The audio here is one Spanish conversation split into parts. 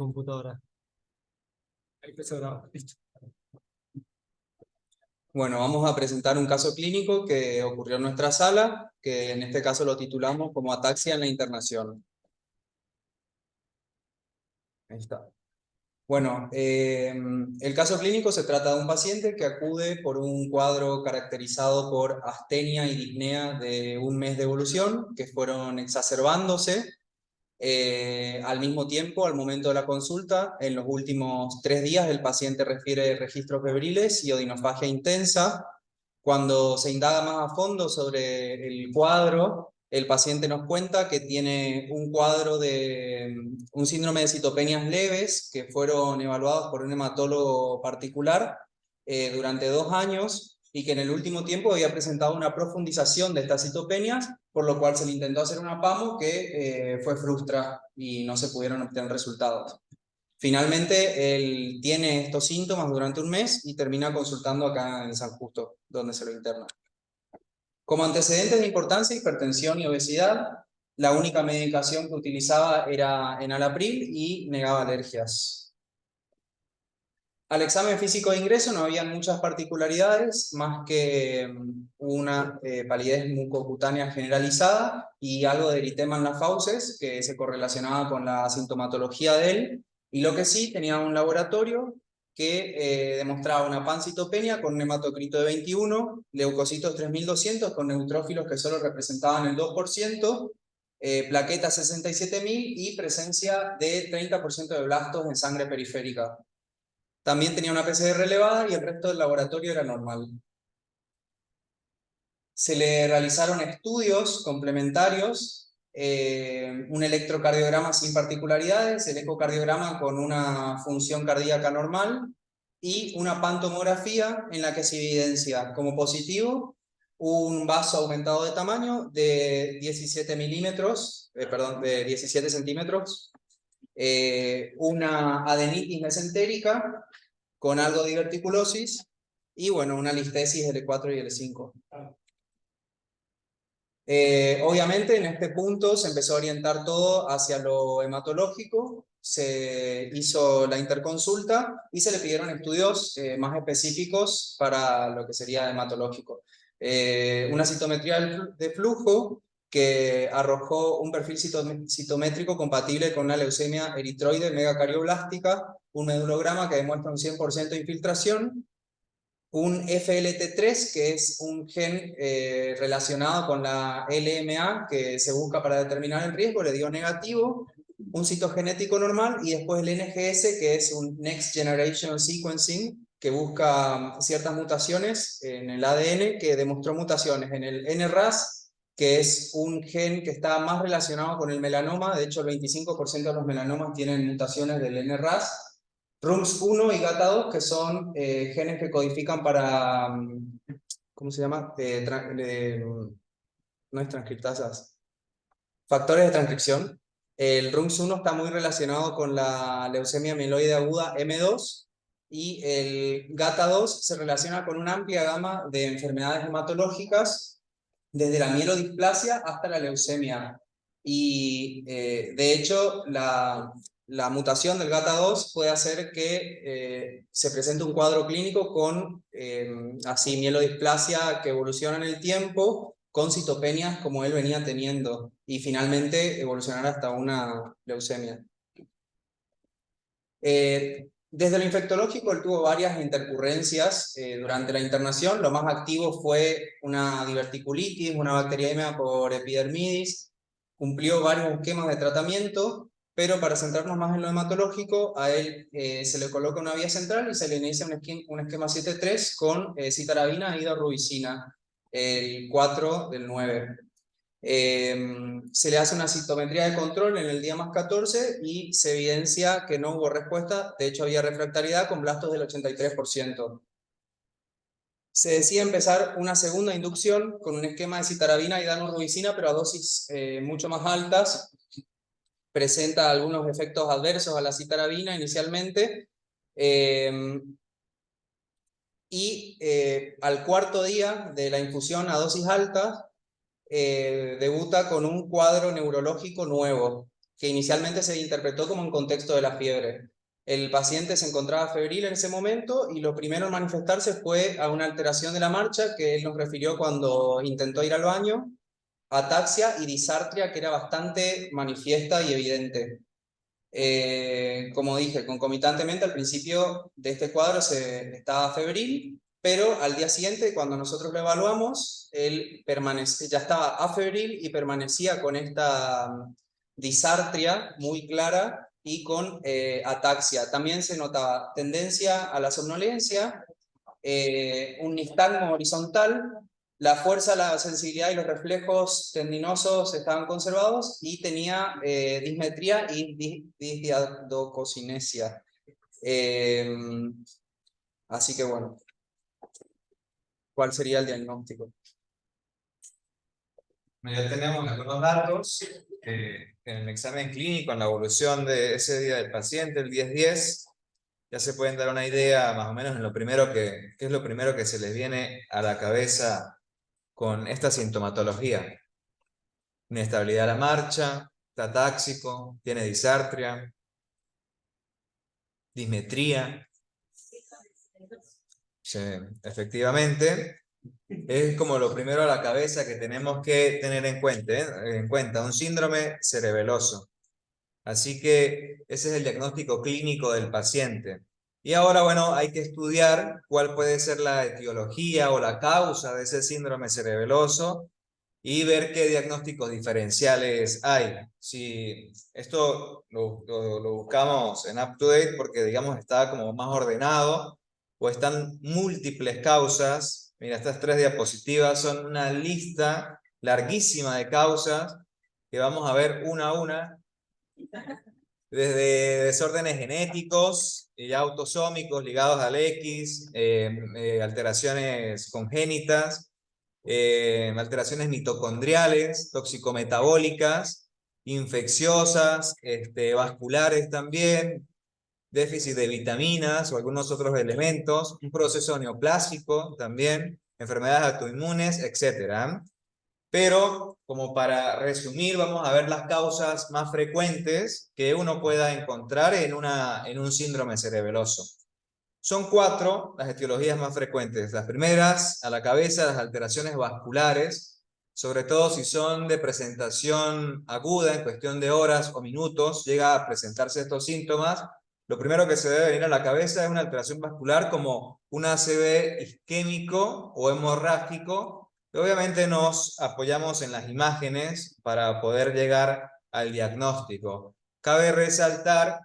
computadora. Ahí empezó a grabar. Listo. Bueno, vamos a presentar un caso clínico que ocurrió en nuestra sala, que en este caso lo titulamos como ataxia en la internación. Ahí está. Bueno, el caso clínico se trata de un paciente que acude por un cuadro caracterizado por astenia y disnea de un mes de evolución, que fueron exacerbándose al mismo tiempo, al momento de la consulta. En los últimos 3 días el paciente refiere registros febriles y odinofagia intensa. Cuando se indaga más a fondo sobre el cuadro, el paciente nos cuenta que tiene un cuadro de un síndrome de citopenias leves que fueron evaluados por un hematólogo particular durante 2 años y que en el último tiempo había presentado una profundización de estas citopenias, por lo cual se le intentó hacer una PAMO que fue frustra y no se pudieron obtener resultados. Finalmente, él tiene estos síntomas durante un mes y termina consultando acá en San Justo, donde se lo interna. Como antecedentes de importancia, hipertensión y obesidad. La única medicación que utilizaba era enalapril y negaba alergias. Al examen físico de ingreso no había muchas particularidades, más que una palidez mucocutánea generalizada y algo de eritema en las fauces, que se correlacionaba con la sintomatología de él. Y lo que sí, tenía un laboratorio que demostraba una pancitopenia con un hematocrito de 21, leucocitos 3200 con neutrófilos que solo representaban el 2%, plaquetas 67.000 y presencia de 30% de blastos en sangre periférica. También tenía una PCR elevada y el resto del laboratorio era normal. Se le realizaron estudios complementarios, un electrocardiograma sin particularidades, el ecocardiograma con una función cardíaca normal y una pantomografía en la que se evidencia como positivo un vaso aumentado de tamaño de 17 milímetros, de 17 centímetros, una adenitis mesentérica con algo de diverticulosis y bueno, una listesis L4 y L5. Obviamente en este punto se empezó a orientar todo hacia lo hematológico, se hizo la interconsulta y se le pidieron estudios más específicos para lo que sería hematológico. Una citometría de flujo que arrojó un perfil citométrico compatible con una leucemia eritroide megacardioblástica, un medulograma que demuestra un 100% de infiltración, un FLT3, que es un gen relacionado con la LMA que se busca para determinar el riesgo, le dio negativo, un citogenético normal, y después el NGS, que es un Next Generation Sequencing, que busca ciertas mutaciones en el ADN, que demostró mutaciones en el NRAS, que es un gen que está más relacionado con el melanoma. De hecho, el 25% de los melanomas tienen mutaciones del NRAS. RUNX1 y GATA2, que son genes que codifican para, ¿cómo se llama? No es transcriptasas, factores de transcripción. El RUNX1 está muy relacionado con la leucemia mieloide aguda M2 y el GATA2 se relaciona con una amplia gama de enfermedades hematológicas, desde la mielodisplasia hasta la leucemia. Y de hecho, la mutación del GATA2 puede hacer que se presente un cuadro clínico con así mielodisplasia que evoluciona en el tiempo, con citopenias como él venía teniendo, y finalmente evolucionar hasta una leucemia. Desde lo infectológico, él tuvo varias intercurrencias durante la internación. Lo más activo fue una diverticulitis, una bacteriemia por epidermidis. Cumplió varios esquemas de tratamiento, pero para centrarnos más en lo hematológico, a él se le coloca una vía central y se le inicia un esquema 7-3 con citarabina e hidrorubicina, el 4 del 9. Se le hace una citometría de control en el día más 14 y se evidencia que no hubo respuesta. De hecho, había refractariedad con blastos del 83%. Se decide empezar una segunda inducción con un esquema de citarabina y danurubicina, pero a dosis mucho más altas. Presenta algunos efectos adversos a la citarabina inicialmente. Al cuarto día de la infusión a dosis altas, debuta con un cuadro neurológico nuevo, que inicialmente se interpretó como en contexto de la fiebre. El paciente se encontraba febril en ese momento y lo primero en manifestarse fue a una alteración de la marcha que él nos refirió cuando intentó ir al baño, ataxia y disartria que era bastante manifiesta y evidente. Como dije, concomitantemente al principio de este cuadro estaba febril, pero al día siguiente, cuando nosotros lo evaluamos, él ya estaba afebril y permanecía con esta disartria muy clara y con ataxia. También se notaba tendencia a la somnolencia, un nistagmo horizontal, la fuerza, la sensibilidad y los reflejos tendinosos estaban conservados y tenía dismetría y disdiadococinesia. Así que bueno, ¿cuál sería el diagnóstico? Ya tenemos algunos datos en el examen clínico, en la evolución de ese día del paciente, el 10-10, ya se pueden dar una idea más o menos en lo primero qué es lo primero que se les viene a la cabeza con esta sintomatología. Inestabilidad a la marcha, está atáxico, tiene disartria, dismetría. Sí, efectivamente, es como lo primero a la cabeza que tenemos que tener en cuenta, un síndrome cerebeloso. Así que ese es el diagnóstico clínico del paciente. Y ahora, bueno, hay que estudiar cuál puede ser la etiología o la causa de ese síndrome cerebeloso y ver qué diagnósticos diferenciales hay. Si esto lo buscamos en UpToDate porque, digamos, está como más ordenado o están múltiples causas. Mira, estas 3 diapositivas son una lista larguísima de causas que vamos a ver una a una, desde desórdenes genéticos y autosómicos ligados al X, alteraciones congénitas, alteraciones mitocondriales, toxicometabólicas, infecciosas, vasculares también, déficit de vitaminas o algunos otros elementos, un proceso neoplásico también, enfermedades autoinmunes, etc. Pero, como para resumir, vamos a ver las causas más frecuentes que uno pueda encontrar en un síndrome cerebeloso. Son 4 las etiologías más frecuentes. Las primeras, a la cabeza, las alteraciones vasculares, sobre todo si son de presentación aguda, en cuestión de horas o minutos, llega a presentarse estos síntomas. Lo primero que se debe venir a la cabeza es una alteración vascular como un ACV isquémico o hemorrágico. Obviamente nos apoyamos en las imágenes para poder llegar al diagnóstico. Cabe resaltar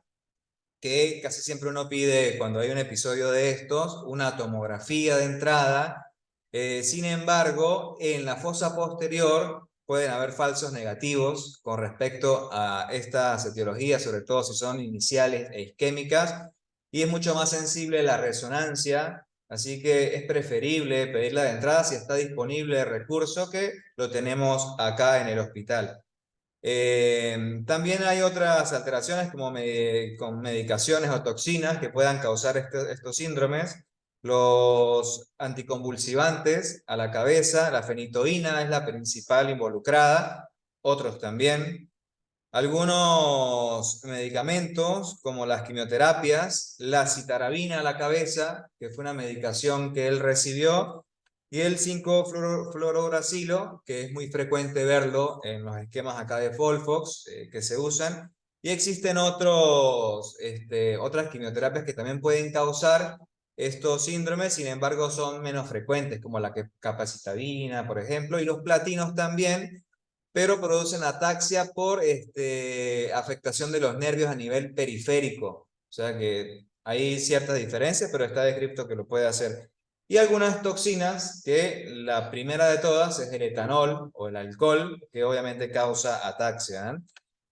que casi siempre uno pide, cuando hay un episodio de estos, una tomografía de entrada. Sin embargo, en la fosa posterior pueden haber falsos negativos con respecto a estas etiologías, sobre todo si son iniciales e isquémicas, y es mucho más sensible la resonancia, así que es preferible pedirla de entrada si está disponible el recurso, que lo tenemos acá en el hospital. También hay otras alteraciones como con medicaciones o toxinas que puedan causar estos síndromes. Los anticonvulsivantes a la cabeza, la fenitoína es la principal involucrada, otros también. Algunos medicamentos como las quimioterapias, la citarabina a la cabeza, que fue una medicación que él recibió, y el 5-fluorouracilo, que es muy frecuente verlo en los esquemas acá de Folfox que se usan. Y existen otras quimioterapias que también pueden causar estos síndromes, sin embargo son menos frecuentes, como la capecitabina, por ejemplo, y los platinos también, pero producen ataxia por afectación de los nervios a nivel periférico. O sea que hay ciertas diferencias, pero está descrito que lo puede hacer. Y algunas toxinas, que la primera de todas es el etanol o el alcohol, que obviamente causa ataxia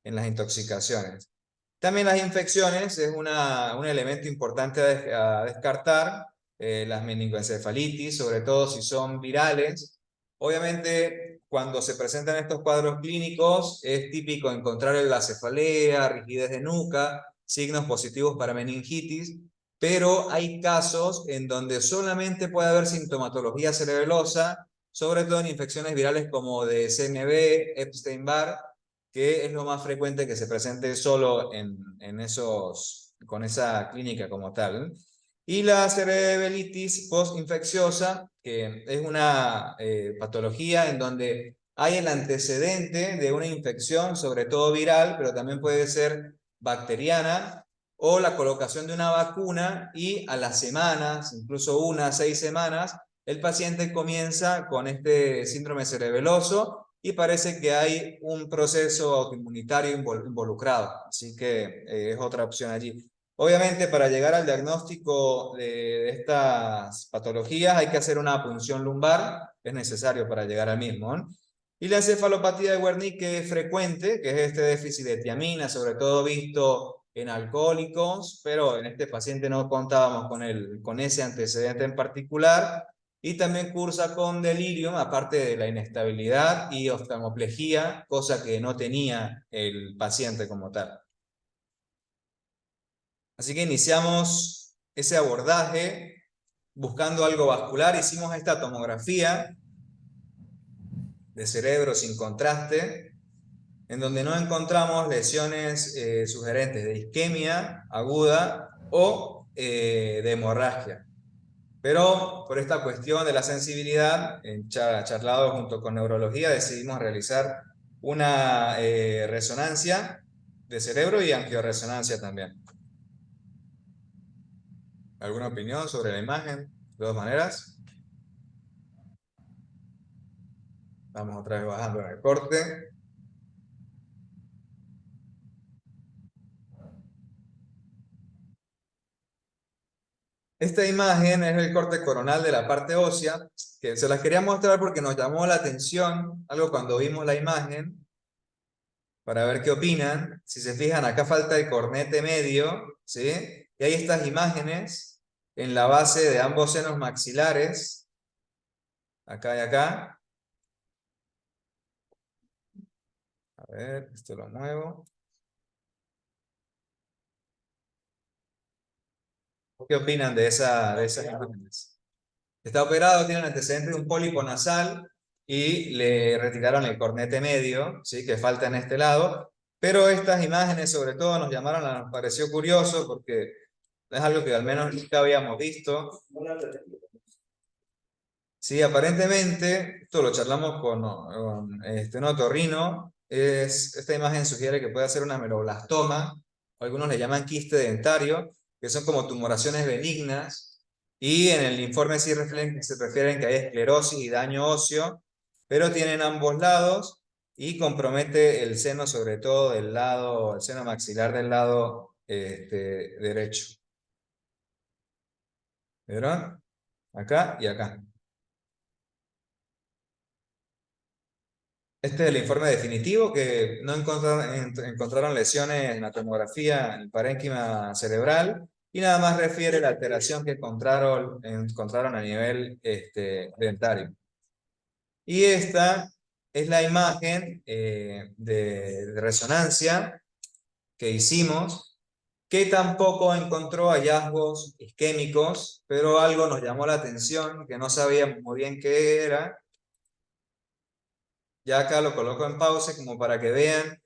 en las intoxicaciones. También las infecciones es un elemento importante a descartar, las meningoencefalitis, sobre todo si son virales. Obviamente, cuando se presentan estos cuadros clínicos, es típico encontrar la cefalea, rigidez de nuca, signos positivos para meningitis, pero hay casos en donde solamente puede haber sintomatología cerebelosa, sobre todo en infecciones virales como de CMV, Epstein-Barr, que es lo más frecuente que se presente solo con esa clínica como tal. Y la cerebelitis postinfecciosa, que es una patología en donde hay el antecedente de una infección, sobre todo viral, pero también puede ser bacteriana, o la colocación de una vacuna y a las semanas, incluso 6 semanas, el paciente comienza con este síndrome cerebeloso y parece que hay un proceso autoinmunitario involucrado. Así que es otra opción allí. Obviamente, para llegar al diagnóstico de estas patologías hay que hacer una punción lumbar, es necesario para llegar al mismo, ¿no? Y la encefalopatía de Wernicke es frecuente, que es este déficit de tiamina, sobre todo visto en alcohólicos, pero en este paciente no contábamos con ese antecedente en particular, y también cursa con delirium, aparte de la inestabilidad y oftalmoplejía, cosa que no tenía el paciente como tal. Así que iniciamos ese abordaje buscando algo vascular. Hicimos esta tomografía de cerebro sin contraste, en donde no encontramos lesiones sugerentes de isquemia aguda o de hemorragia. Pero por esta cuestión de la sensibilidad, charlado junto con neurología, decidimos realizar una resonancia de cerebro y angioresonancia también. ¿Alguna opinión sobre la imagen? De todas maneras. Vamos otra vez bajando en el corte. Esta imagen es el corte coronal de la parte ósea, que se las quería mostrar porque nos llamó la atención algo cuando vimos la imagen, para ver qué opinan. Si se fijan, acá falta el cornete medio, ¿sí? Y hay estas imágenes en la base de ambos senos maxilares, acá y acá. A ver, esto lo muevo. ¿Qué opinan de esas imágenes? Está operado, tiene un antecedente de un pólipo nasal y le retiraron el cornete medio, ¿sí? Que falta en este lado. Pero estas imágenes sobre todo nos pareció curioso porque es algo que al menos nunca habíamos visto. Sí, aparentemente, esto lo charlamos con un otorrino, esta imagen sugiere que puede ser una meloblastoma, algunos le llaman quiste dentario, que son como tumoraciones benignas, y en el informe sí se refieren que hay esclerosis y daño óseo, pero tienen ambos lados y compromete el seno, sobre todo del lado, el seno maxilar del lado derecho. ¿Vieron? Acá y acá. Este es el informe definitivo, que no encontraron lesiones en la tomografía en el parénquima cerebral y nada más refiere la alteración que encontraron a nivel dentario. Y esta es la imagen de resonancia que hicimos, que tampoco encontró hallazgos isquémicos, pero algo nos llamó la atención, que no sabíamos muy bien qué era. Ya acá lo coloco en pausa como para que vean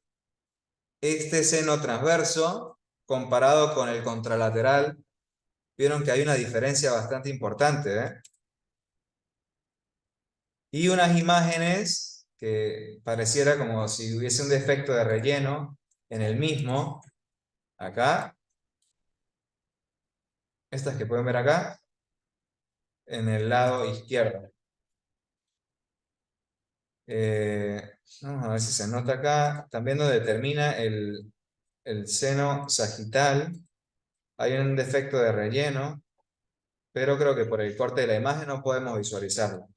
este seno transverso comparado con el contralateral. Vieron que hay una diferencia bastante importante, ¿eh? Y unas imágenes que pareciera como si hubiese un defecto de relleno en el mismo. Acá. Estas que pueden ver acá. En el lado izquierdo. Vamos a ver si se nota acá. También donde termina el seno sagital. Hay un defecto de relleno, pero creo que por el corte de la imagen no podemos visualizarlo.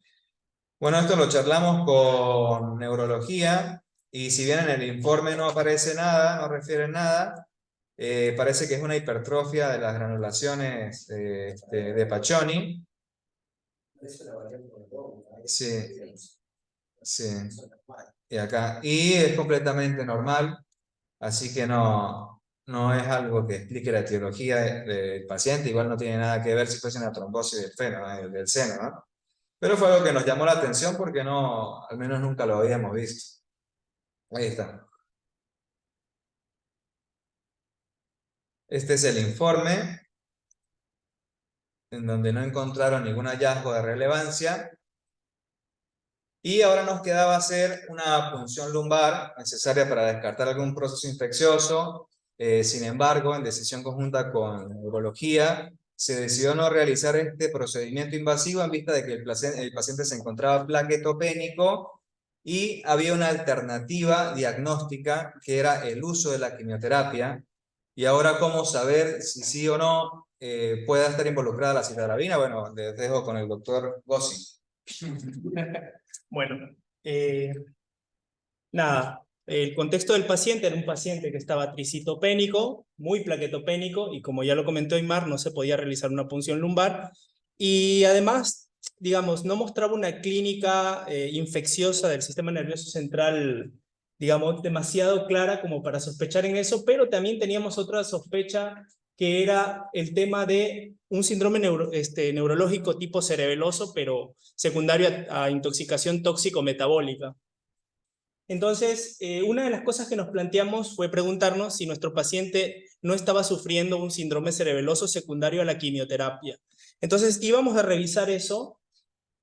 Bueno, esto lo charlamos con neurología, y si bien en el informe no aparece nada, no refiere nada, parece que es una hipertrofia de las granulaciones de Paccioni. Sí, sí. Y acá. Y es completamente normal, así que no es algo que explique la etiología del paciente. Igual no tiene nada que ver si fuese una trombosis del seno, ¿no? Pero fue algo que nos llamó la atención porque al menos nunca lo habíamos visto. Ahí está. Este es el informe, en donde no encontraron ningún hallazgo de relevancia. Y ahora nos quedaba hacer una punción lumbar necesaria para descartar algún proceso infeccioso. Sin embargo, en decisión conjunta con urología, se decidió no realizar este procedimiento invasivo en vista de que el paciente se encontraba plaquetopénico y había una alternativa diagnóstica que era el uso de la quimioterapia. Y ahora, ¿cómo saber si sí o no pueda estar involucrada la citarabina? Bueno, les dejo con el doctor Gossi. Bueno, nada, el contexto del paciente era un paciente que estaba tricitopénico, muy plaquetopénico, y como ya lo comentó Aymar, no se podía realizar una punción lumbar, y además, digamos, no mostraba una clínica infecciosa del sistema nervioso central, digamos, demasiado clara como para sospechar en eso, pero también teníamos otra sospecha que era el tema de un síndrome neurológico tipo cerebeloso, pero secundario a intoxicación tóxico-metabólica. Entonces, una de las cosas que nos planteamos fue preguntarnos si nuestro paciente no estaba sufriendo un síndrome cerebeloso secundario a la quimioterapia. Entonces, íbamos a revisar eso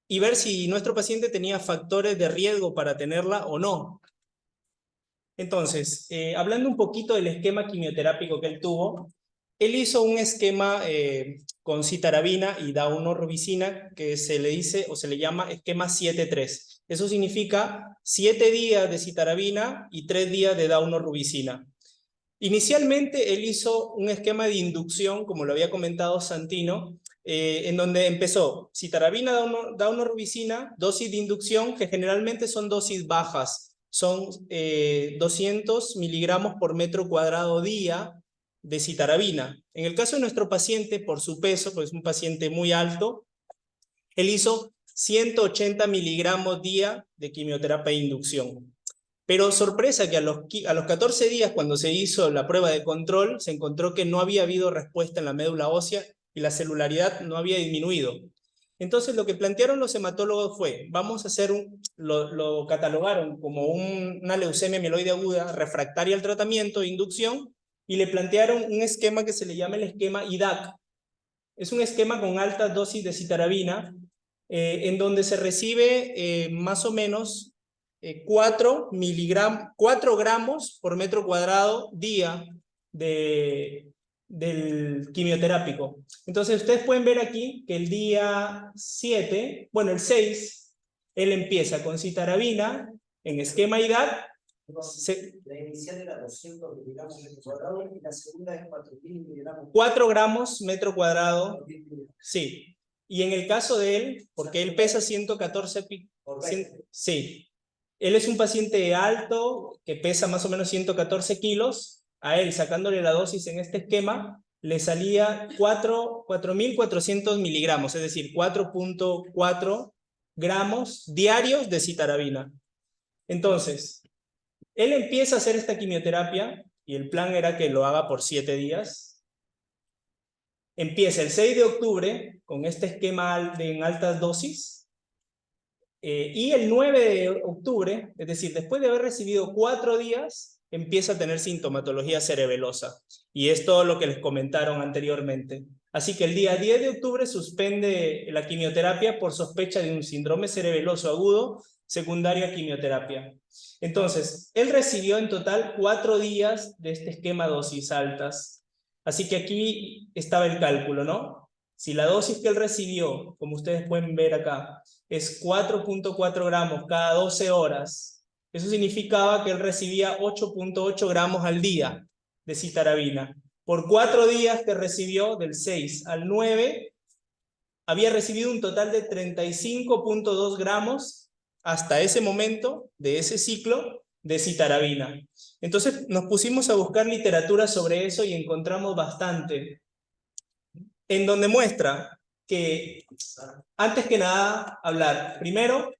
y ver si nuestro paciente tenía factores de riesgo para tenerla o no. Entonces, hablando un poquito del esquema quimioterápico que él tuvo, él hizo un esquema con citarabina y daunorubicina que se le dice o se le llama esquema 7-3. Eso significa 7 días de citarabina y 3 días de daunorubicina. Inicialmente él hizo un esquema de inducción, como lo había comentado Santino, en donde empezó citarabina, daunorubicina, dosis de inducción, que generalmente son dosis bajas, son 200 miligramos por metro cuadrado día de citarabina. En el caso de nuestro paciente, por su peso, pues es un paciente muy alto, él hizo 180 miligramos día de quimioterapia de inducción. Pero sorpresa que a los 14 días, cuando se hizo la prueba de control, se encontró que no había habido respuesta en la médula ósea y la celularidad no había disminuido. Entonces lo que plantearon los hematólogos fue, vamos a hacer lo catalogaron como una leucemia mieloide aguda refractaria al tratamiento de inducción y le plantearon un esquema que se le llama el esquema IDAC. Es un esquema con altas dosis de citarabina, en donde se recibe más o menos 4 gramos por metro cuadrado día del quimioterápico. Entonces ustedes pueden ver aquí que el día 7, bueno el 6, él empieza con citarabina en esquema IDAC. La inicial era 200 miligramos metro cuadrado y la segunda es 4.000 miligramos. 4 gramos metro cuadrado, sí. Y en el caso de él, porque él pesa 114, sí. Él es un paciente alto, que pesa más o menos 114 kilos. A él, sacándole la dosis en este esquema, le salía 4.400 miligramos, es decir, 4.4 gramos diarios de citarabina. Entonces, él empieza a hacer esta quimioterapia y el plan era que lo haga por 7 días. Empieza el 6 de octubre con este esquema en altas dosis. Y el 9 de octubre, es decir, después de haber recibido 4 días, empieza a tener sintomatología cerebelosa. Y es todo lo que les comentaron anteriormente. Así que el día 10 de octubre suspende la quimioterapia por sospecha de un síndrome cerebeloso agudo secundario a quimioterapia. Entonces, él recibió en total 4 días de este esquema dosis altas. Así que aquí estaba el cálculo, ¿no? Si la dosis que él recibió, como ustedes pueden ver acá, es 4.4 gramos cada 12 horas, eso significaba que él recibía 8.8 gramos al día de citarabina. Por 4 días que recibió, del 6 al 9, había recibido un total de 35.2 gramos hasta ese momento, de ese ciclo, de citarabina. Entonces nos pusimos a buscar literatura sobre eso y encontramos bastante, en donde muestra que, antes que nada, hablar, primero,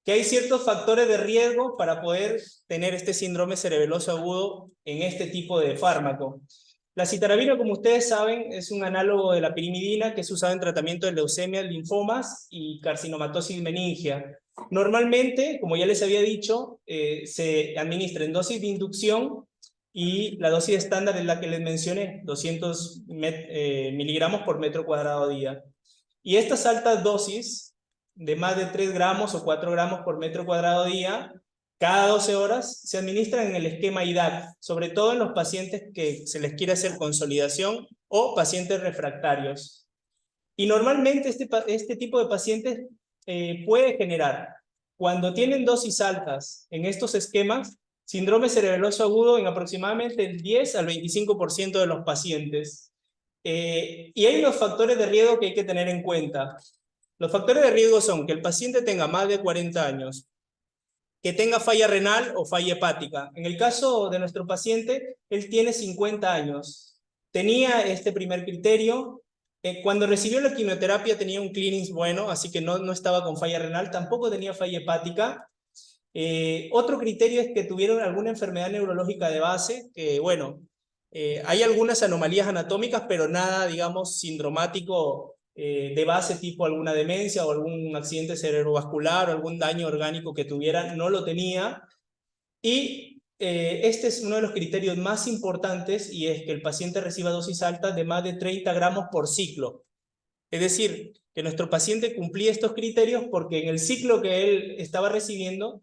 que hay ciertos factores de riesgo para poder tener este síndrome cerebeloso agudo en este tipo de fármaco. La citarabina, como ustedes saben, es un análogo de la pirimidina que es usado en tratamiento de leucemias, linfomas y carcinomatosis meningia. Normalmente, como ya les había dicho, se administra en dosis de inducción y la dosis estándar es la que les mencioné, 200 miligramos por metro cuadrado día. Y estas altas dosis, de más de 3 gramos o 4 gramos por metro cuadrado día, cada 12 horas, se administran en el esquema IDAC, sobre todo en los pacientes que se les quiere hacer consolidación o pacientes refractarios. Y normalmente este tipo de pacientes puede generar, cuando tienen dosis altas en estos esquemas, síndrome cerebeloso agudo en aproximadamente el 10 al 25% de los pacientes. Y hay unos factores de riesgo que hay que tener en cuenta. Los factores de riesgo son que el paciente tenga más de 40 años, que tenga falla renal o falla hepática. En el caso de nuestro paciente, él tiene 50 años. Tenía este primer criterio. Cuando recibió la quimioterapia tenía un clearance bueno, así que no estaba con falla renal, tampoco tenía falla hepática. Otro criterio es que tuvieron alguna enfermedad neurológica de base, que bueno, hay algunas anomalías anatómicas, pero nada, digamos, sindromático de base, tipo alguna demencia o algún accidente cerebrovascular o algún daño orgánico que tuviera, no lo tenía. Y este es uno de los criterios más importantes, y es que el paciente reciba dosis altas de más de 30 gramos por ciclo. Es decir, que nuestro paciente cumplía estos criterios porque en el ciclo que él estaba recibiendo,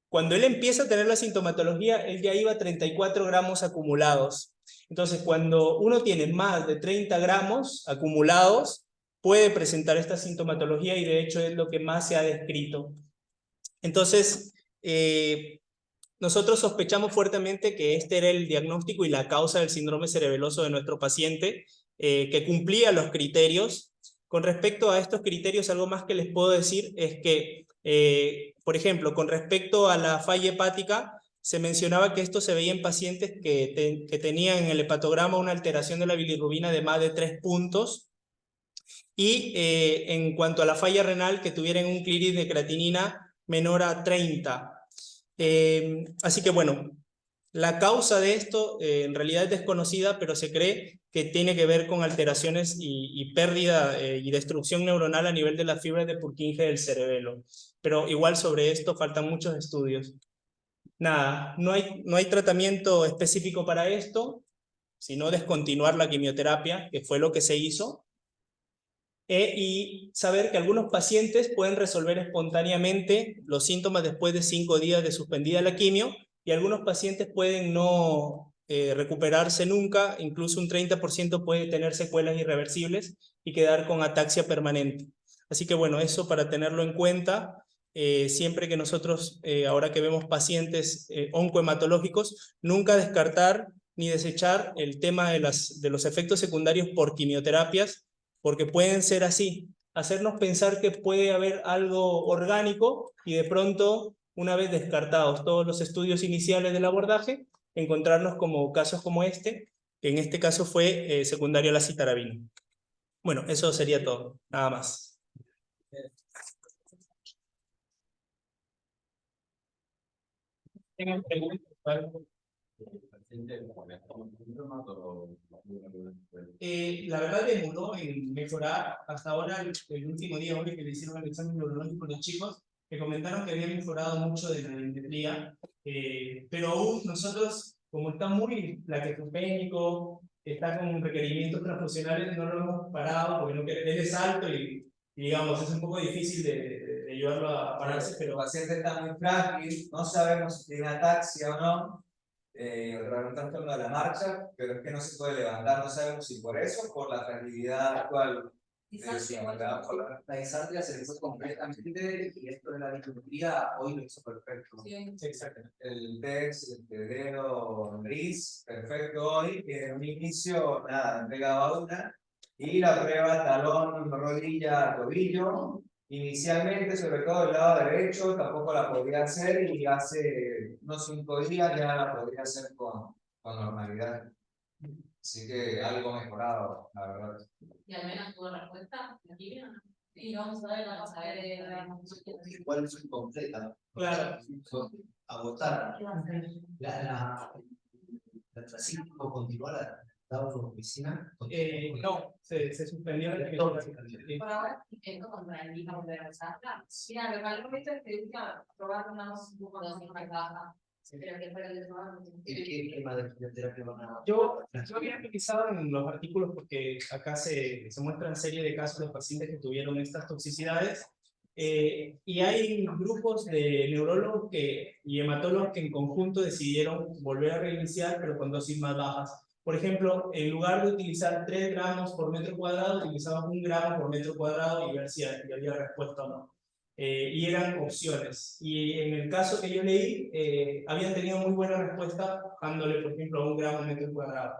cuando él empieza a tener la sintomatología, él ya iba a 34 gramos acumulados. Entonces, cuando uno tiene más de 30 gramos acumulados, puede presentar esta sintomatología, y de hecho es lo que más se ha descrito. Entonces, nosotros sospechamos fuertemente que este era el diagnóstico y la causa del síndrome cerebeloso de nuestro paciente, que cumplía los criterios. Con respecto a estos criterios, algo más que les puedo decir es que, por ejemplo, con respecto a la falla hepática, se mencionaba que esto se veía en pacientes que tenían en el hepatograma una alteración de la bilirrubina de más de 3 puntos, y en cuanto a la falla renal, que tuvieran un clearance de creatinina menor a 30. Así que bueno, la causa de esto en realidad es desconocida, pero se cree que tiene que ver con alteraciones y pérdida y destrucción neuronal a nivel de las fibras de Purkinje del cerebelo. Pero igual sobre esto faltan muchos estudios. Nada, no hay tratamiento específico para esto, sino descontinuar la quimioterapia, que fue lo que se hizo. Y saber que algunos pacientes pueden resolver espontáneamente los síntomas después de 5 días de suspendida la quimio, y algunos pacientes pueden no recuperarse nunca, incluso un 30% puede tener secuelas irreversibles y quedar con ataxia permanente. Así que bueno, eso para tenerlo en cuenta, siempre que nosotros, ahora que vemos pacientes oncohematológicos, nunca descartar ni desechar el tema de los efectos secundarios por quimioterapias, porque pueden ser así, hacernos pensar que puede haber algo orgánico y de pronto, una vez descartados todos los estudios iniciales del abordaje, encontrarnos como casos como este, que en este caso fue secundario a la citarabina. Bueno, eso sería todo, nada más. ¿Tienen preguntas? La verdad demoró en mejorar. Hasta ahora, el último día hoy que le hicieron el examen neurológico a los chicos, me comentaron que había mejorado mucho de la dendritia, pero aún nosotros, como está muy plaquetopénico, está con requerimientos transfusionales, no lo hemos parado porque no, él es alto y digamos, es un poco difícil de ayudarlo a pararse, pero El paciente está muy frágil, no sabemos si tiene ataxia o no. Preguntar con lo de la marcha, pero es que no se puede levantar, no sabemos si por eso o por la fragilidad actual. Quizás la disartria se hizo completamente, y esto de la dismetría hoy lo hizo perfecto. Sí, Exactamente. El test de dedo gris, perfecto hoy, que en un inicio, nada, entregaba una, y la prueba talón, rodilla, tobillo. Inicialmente, sobre todo el lado derecho, tampoco la podía hacer, y hace unos 5 días ya la podría hacer con normalidad. Así que algo mejorado, la verdad. Y al menos tuvo respuesta aquí, ¿no? Y vamos a ver, Igual es incompleta. claro, Agotar. La trasístico continuar a su oficina. no, se suspendió. por ahora, esto contra el mismo de la usarla. Mira, lo que algo que probar una un poco de baja. Pero que fuera de trabajo. ¿Qué tema de quimioterapia van a...? Yo había revisado en los artículos porque acá se muestran serie de casos de pacientes que tuvieron estas toxicidades y hay grupos de neurólogos y hematólogos que en conjunto decidieron volver a reiniciar pero con dosis más bajas. Por ejemplo, en lugar de utilizar 3 gramos por metro cuadrado, utilizaban 1 gramo por metro cuadrado y ver si había respuesta o no. Y eran opciones. Y en el caso que yo leí, habían tenido muy buena respuesta dándole, por ejemplo, a 1 gramo por metro cuadrado.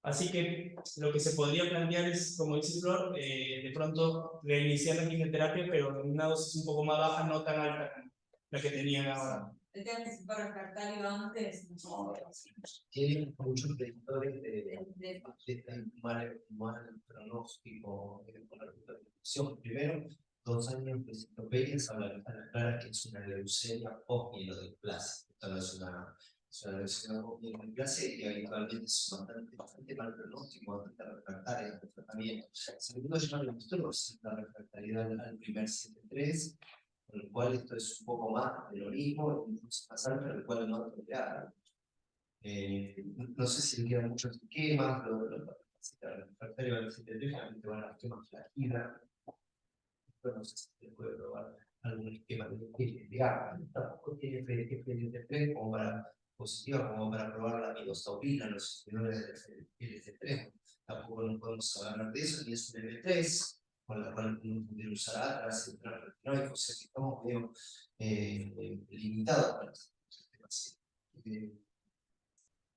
Así que lo que se podría plantear es, como dice Flor, de pronto reiniciar la quimioterapia, pero en una dosis un poco más baja, no tan alta como la que tenían ahora. El tema es para refractario antes. Tienen muchos predictores de De- mal pronóstico con la recuperación. Primero, 2 años de citopenias hablan a la clara que es una leucemia post-mielodisplasia. Esto no es una leucemia post-mielodisplasia y habitualmente es bastante mal pronóstico, bastante refractaria al tratamiento. Segundo, ya me gustó la refractariedad al primer 7-3, con el cual esto es un poco más de lo mismo, incluso más alto, el cual no es tolerable. No sé si le quedan muchos esquemas, la refractaria al 7-3, realmente van a los esquemas flaquida. Pero no sé si se puede probar algún esquema de tampoco tiene FLT3 como para positiva, como para probar la midostaurina, los inhibidores de FLT3. Tampoco no podemos hablar de eso, ni es un M3, con la cual uno pudiera usar atras, o sea que estamos medio limitados para estos temas.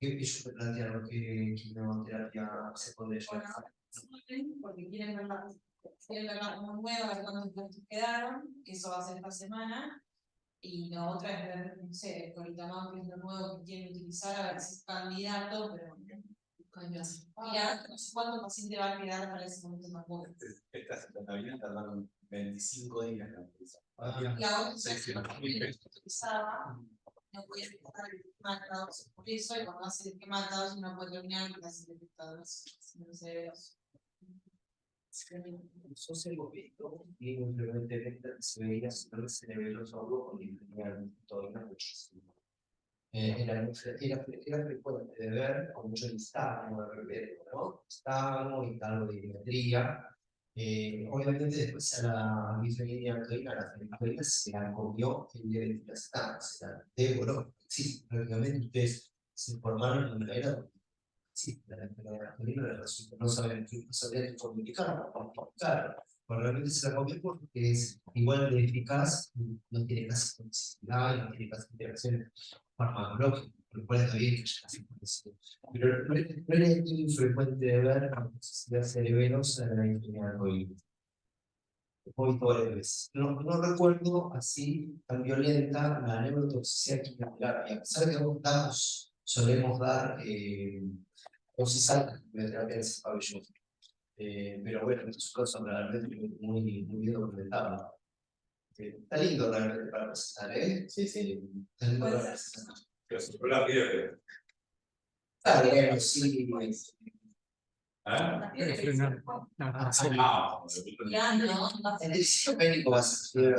Ellos me plantearon que quimioterapia se podría llevar. Porque quieren ver la como nueva, ver cuántos puntos quedaron, que eso va a ser esta semana. Y la otra es ver, no sé, el colitamab, que es lo nuevo que quieren utilizar, a ver si es candidato, pero mira, no sé cuánto paciente va a quedar para ese momento tampoco. Esta citabina tardaron 25 días en utilizar. La otra que utilizaba, no podía empezar el esquema de cada dosis por eso, y cuando hace el esquema de cada dosis no puede terminar porque hace el efecto de los cerebros. Nosotros hemos visto y simplemente se veía el cerebro sordo con infinidad muchísimo. Era frecuente de ver con mucho listado de repente, ¿no? Estábamos y algo de imetría. Obviamente después a la bisfenilina la se la comió el día de la se la devoró. Sí, prácticamente ustedes se informaron de una manera. Sí, la resulta, no sabían qué comunicar, claro, pero realmente se la comió porque es igual de eficaz, no tiene casi toxicidad, no tiene casi interacciones farmacológicas, por lo cual está bien que haya casi conocido. Pero no es muy frecuente de ver la toxicidad cerebrosa de la enfermedad COVID. Hoy varias veces. No recuerdo así tan violenta la neurotoxicidad quimioterapia. A pesar de que solemos dar dosis altas de quimioterapia en ese pabellón. Pero bueno, en estos casos realmente muy bien documentado. Está lindo realmente para presentar, ¿eh? Sí. Está lindo para presentar. Pero se fue la piedra. Claro, bueno, sí. ¿Ah? Frenar. En el sitio médico va a ser